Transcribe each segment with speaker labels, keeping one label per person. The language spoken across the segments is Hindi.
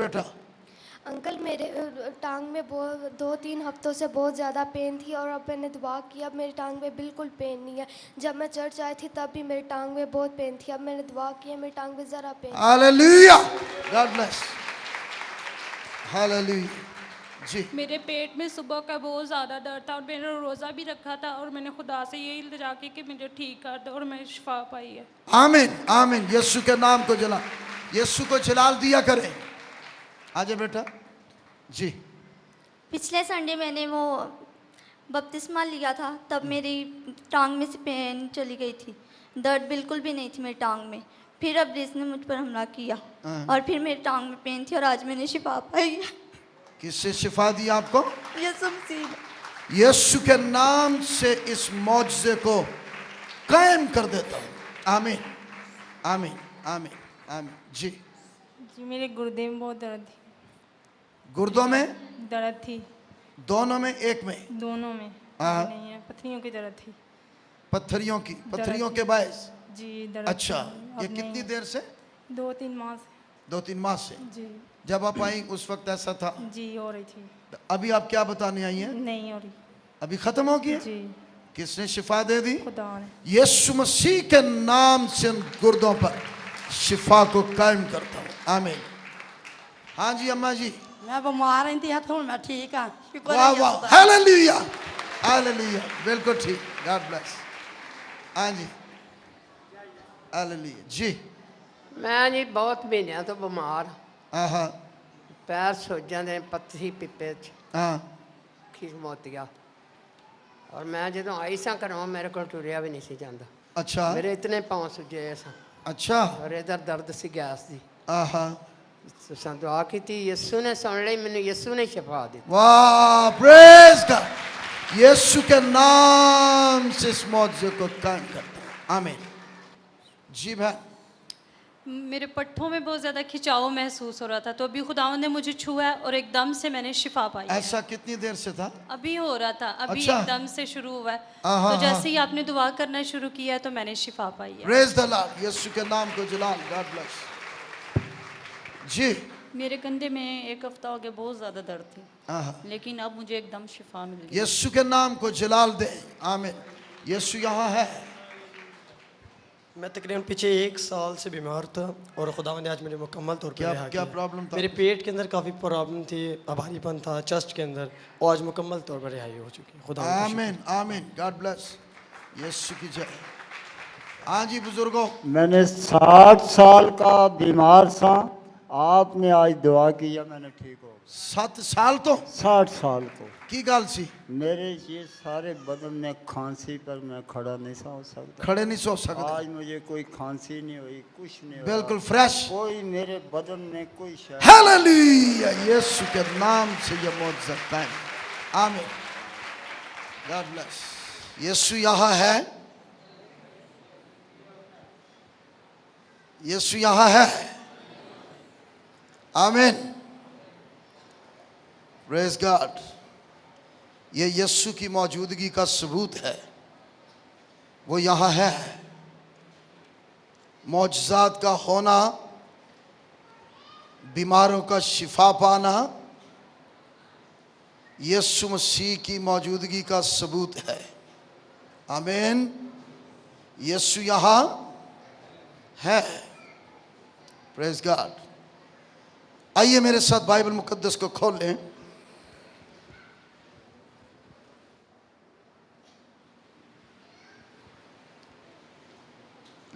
Speaker 1: बेटा।
Speaker 2: अंकल मेरे टांग में बहुत 2-3 हफ्तों से बहुत ज़्यादा पेन थी और अब मैंने दुआ किया, अब मेरी टांग में बिल्कुल पेन नहीं है। जब मैं चर्च आई थी तब भी मेरी टांग में बहुत पेन थी, अब मैंने दुआ किया मेरी टांग में ज़रा pain.
Speaker 1: Hallelujah, God bless, hallelujah. जी,
Speaker 3: मेरे पेट में सुबह का बहुत ज़्यादा दर्द था और मैंने रोज़ा भी रखा था और मैंने खुदा से यही इल्तिजा की कि मुझे ठीक कर दो और मैं शिफा पाई है।
Speaker 1: आमीन आमीन। यीशु के नाम को जला, यीशु को जलाल दिया करें। आजा बेटा। जी,
Speaker 4: पिछले संडे मैंने वो बपतिस्मा लिया था, तब मेरी टांग में से पेन चली गई थी, दर्द बिल्कुल भी नहीं थी मेरी टांग में। फिर अब ने मुझ पर हमला किया और फिर मेरी टांग में पेन थी और आज मैंने शिफा पाई है।
Speaker 1: किससे शिफा दी आपको?
Speaker 4: यीशु मसीह।
Speaker 1: यीशु के नाम से इस मौजज़े को कायम कर देता हूँ। आमीन आमीन आमीन आमीन। जी
Speaker 3: जी, मेरे गुर्दे में बहुत दर्द थी।
Speaker 1: गुर्दों में
Speaker 3: दर्द थी,
Speaker 1: दोनों में, एक में?
Speaker 3: दोनों में।
Speaker 1: हाँ।
Speaker 3: नहीं है, पथरियों की दर्द थी।
Speaker 1: पत्थरियों की, पत्थरियों
Speaker 3: दर्द
Speaker 1: के बायस?
Speaker 3: जी दर्द
Speaker 1: अच्छा,
Speaker 3: थी।
Speaker 1: ये
Speaker 3: अब
Speaker 1: कितनी
Speaker 3: नहीं है।
Speaker 1: देर से?
Speaker 3: 2-3 माह से।
Speaker 1: 2-3 माह से।
Speaker 3: जी
Speaker 1: जब आप आई उस वक्त ऐसा था?
Speaker 3: जी हो रही थी।
Speaker 1: अभी आप क्या बताने आई हैं?
Speaker 3: नहीं हो रही।
Speaker 1: अभी खत्म हो गई?
Speaker 3: जी
Speaker 1: किसने शिफा दे दी?
Speaker 3: खुदा ने।
Speaker 1: यीशु मसीह के नाम से उन गुर्दों पर शिफा को कायम करता हूँ। आमीन। हाँ जी अम्मा जी।
Speaker 5: मैं बीमार रहती है तो मैं ठीक हाँ।
Speaker 1: वाह वाह, हालेलुया हालेलुया, बिल्कुल ठीक, गॉड ब्लेस। हाँ जी, हालेलुया। जी
Speaker 6: मैं जी बहुत महीनों तो बीमार,
Speaker 1: हाँ
Speaker 6: पैर सोजां दे, पत्थरी पिप्पे च
Speaker 1: हाँ।
Speaker 6: खीर मोतिया, और मैं जो आई सा घरों मेरे को टुरिया भी नहीं सी जाता।
Speaker 1: अच्छा
Speaker 6: मेरे इतने पाँव सुजे सन
Speaker 1: अच्छा।
Speaker 6: और इधर दर्द सी गैस दी।
Speaker 1: हाँ,
Speaker 6: तुसां दुआ की यीशु ने सुन ली, मैंने यीशु ने शिफा दी।
Speaker 1: वाह, प्रेज गॉड। यीशु के नाम से इस मौजूद को कायम करता हूँ। आमीन। जी भाई।
Speaker 3: मेरे पट्ठों में बहुत ज़्यादा खिंचाव महसूस हो रहा था, तो अभी खुदावंद ने मुझे छुआ है और एकदम से मैंने शिफा पाई है।
Speaker 1: ऐसा कितनी देर से था?
Speaker 3: अभी हो रहा था, अभी
Speaker 1: अच्छा।
Speaker 3: एकदम से शुरू हुआ है।
Speaker 1: हाँ,
Speaker 3: तो जैसे ही आपने दुआ करना शुरू किया तो मैंने शिफा पाई है।
Speaker 1: प्रेज द लॉर्ड, यीशु के नाम को जलाल, गॉड ब्लेस। जी
Speaker 3: मेरे कंधे में 1 हफ्ता हो गया बहुत ज़्यादा दर्द थी,
Speaker 1: हाँ,
Speaker 3: लेकिन अब मुझे एकदम शिफा मिल गई।
Speaker 1: यीशु के नाम को जलाल दे। आमीन। यीशु यहाँ है।
Speaker 7: मैं तकरीबन पीछे 1 साल से बीमार था और खुदा ने आज मुझे मुकम्मल तौर पर
Speaker 1: क्या
Speaker 7: रिहा
Speaker 1: क्या
Speaker 7: किया।
Speaker 1: प्रॉब्लम था?
Speaker 7: मेरे पेट के अंदर काफ़ी प्रॉब्लम थी, भारीपन था चेस्ट के अंदर, और आज मुकम्मल तौर पर रिहाई हो चुकी है। खुदा का शुक्र।
Speaker 1: आमीन आमीन, गॉड ब्लेस। यीशु की जय। हाँ जी बुजुर्गों।
Speaker 8: मैंने 60 साल का बीमार था, आपने आज दुआ किया मैंने ठीक हो गया।
Speaker 1: 7 साल तो
Speaker 8: 60 साल को
Speaker 1: की गाल सी?
Speaker 8: मेरे ये सारे बदन में खांसी पर मैं खड़ा नहीं सा हो सकता।
Speaker 1: खड़े नहीं सो सकते।
Speaker 8: आज मुझे कोई खांसी नहीं हुई, कुछ नहीं हुआ।
Speaker 1: बिल्कुल फ्रेश।
Speaker 8: कोई मेरे बदन में कोई शायद।
Speaker 1: हालेलुया, यीशु के नाम से ये मौजूद कायम। आमीन, गॉड ब्लेस। यीशु यहाँ है, यीशु यहाँ है। आमीन, प्रेज गॉड। ये यीशु की मौजूदगी का सबूत है, वो यहाँ है। मौजज़ात का होना, बीमारों का शिफा पाना, यीशु मसीह की मौजूदगी का सबूत है। आमीन। यीशु यहाँ है। Praise God. आइए मेरे साथ बाइबल मुकद्दस को खोल लें।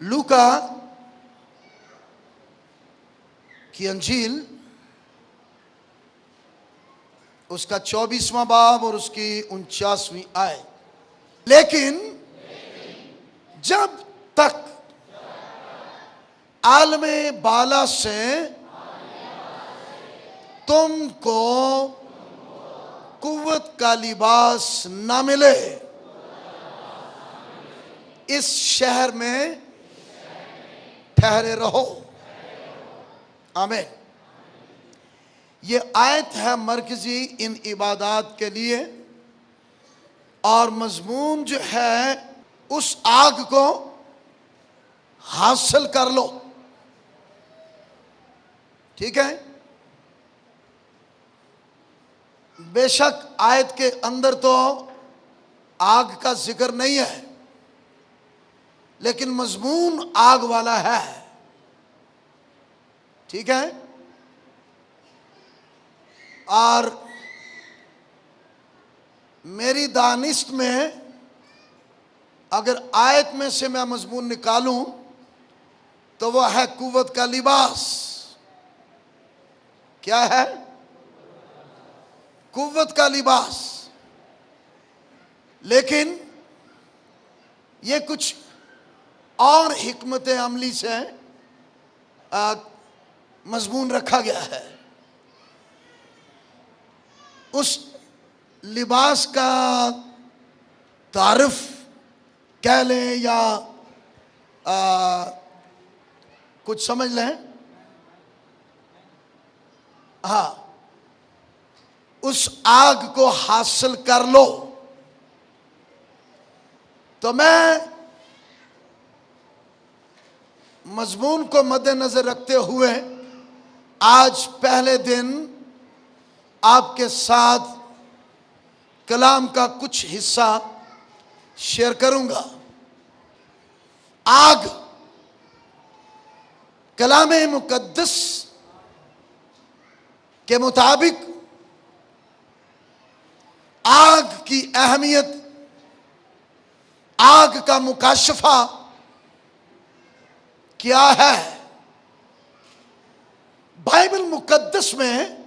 Speaker 1: लूका की अंजील उसका 24वां बाब और उसकी 49वीं आयत। लेकिन जब तक आलमे बाला से तुमको कुव्वत का लिबास न मिले, इस शहर में ठहरे रहो। आमीन। ये आयत है मरकजी इन इबादात के लिए, और मजमून जो है उस आग को हासिल कर लो। ठीक है, बेशक आयत के अंदर तो आग का जिक्र नहीं है, लेकिन मजमून आग वाला है। ठीक है। और मेरी दानिश में अगर आयत में से मैं मजमून निकालूं तो वह है कुव्वत का लिबास। क्या है? कुव्वत का लिबास। लेकिन ये कुछ और हिकमत अमली से मजमून रखा गया है। उस लिबास का तारुफ कह लें या कुछ समझ लें। हाँ, उस आग को हासिल कर लो। तो मैं मजमून को मद्देनजर रखते हुए आज पहले दिन आपके साथ कलाम का कुछ हिस्सा शेयर करूंगा। आग कलाम मुकद्दस के मुताबिक आग की अहमियत, आग का मुकाशफा क्या है। बाइबल मुकद्दस में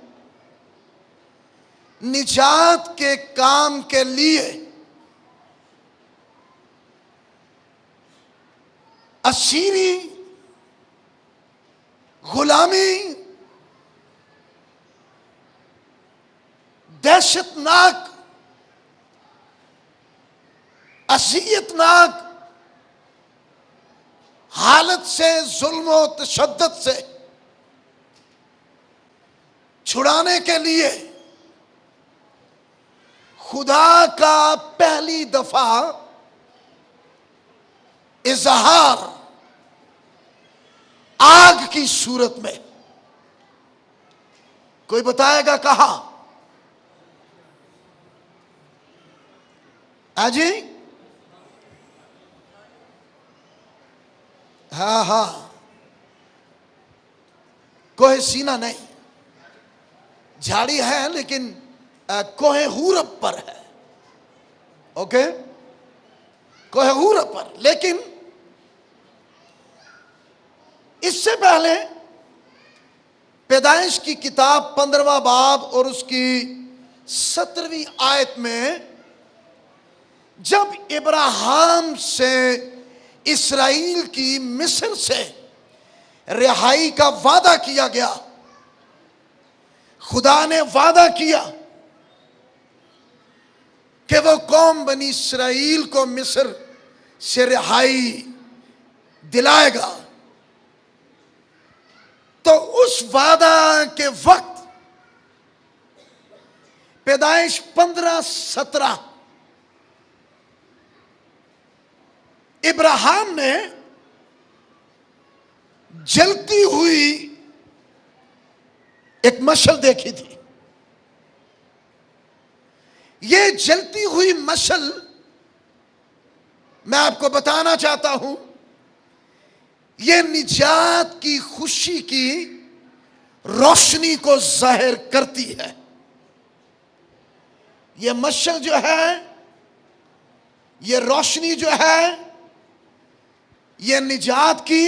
Speaker 1: निजात के काम के लिए असीरी गुलामी, दहशतनाक, असियतनाक हालत से, जुल्म और तशद्दुद से छुड़ाने के लिए खुदा का पहली दफा इजहार आग की सूरत में। कोई बताएगा कहां? जी हाँ हाँ, कोहे सीना नहीं, झाड़ी है लेकिन कोहे हूरब पर है। ओके, कोहे हूरब पर। लेकिन इससे पहले पैदाइश की किताब 15वां बाब और उसकी 17वीं आयत में जब इब्राहिम से इस्राएल की मिस्र से रिहाई का वादा किया गया, खुदा ने वादा किया कि वो कौम बनी इस्राएल को मिस्र से रिहाई दिलाएगा। तो उस वादा के वक्त पैदाइश 15-17 इब्राहिम ने जलती हुई एक मशल देखी थी। ये जलती हुई मशल, मैं आपको बताना चाहता हूं, ये निजात की खुशी की रोशनी को जाहिर करती है। ये मशल जो है, ये रोशनी जो है, ये निजात की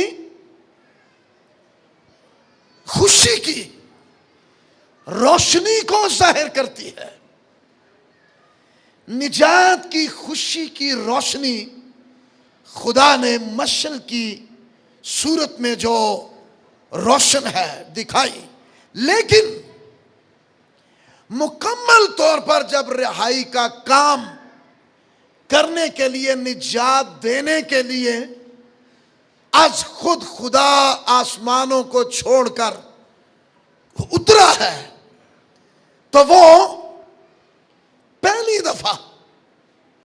Speaker 1: खुशी की रोशनी को जाहिर करती है। निजात की खुशी की रोशनी खुदा ने मशल की सूरत में जो रोशन है दिखाई। लेकिन मुकम्मल तौर पर जब रिहाई का काम करने के लिए, निजात देने के लिए आज खुद खुदा आसमानों को छोड़कर उतरा है, तो वो पहली दफा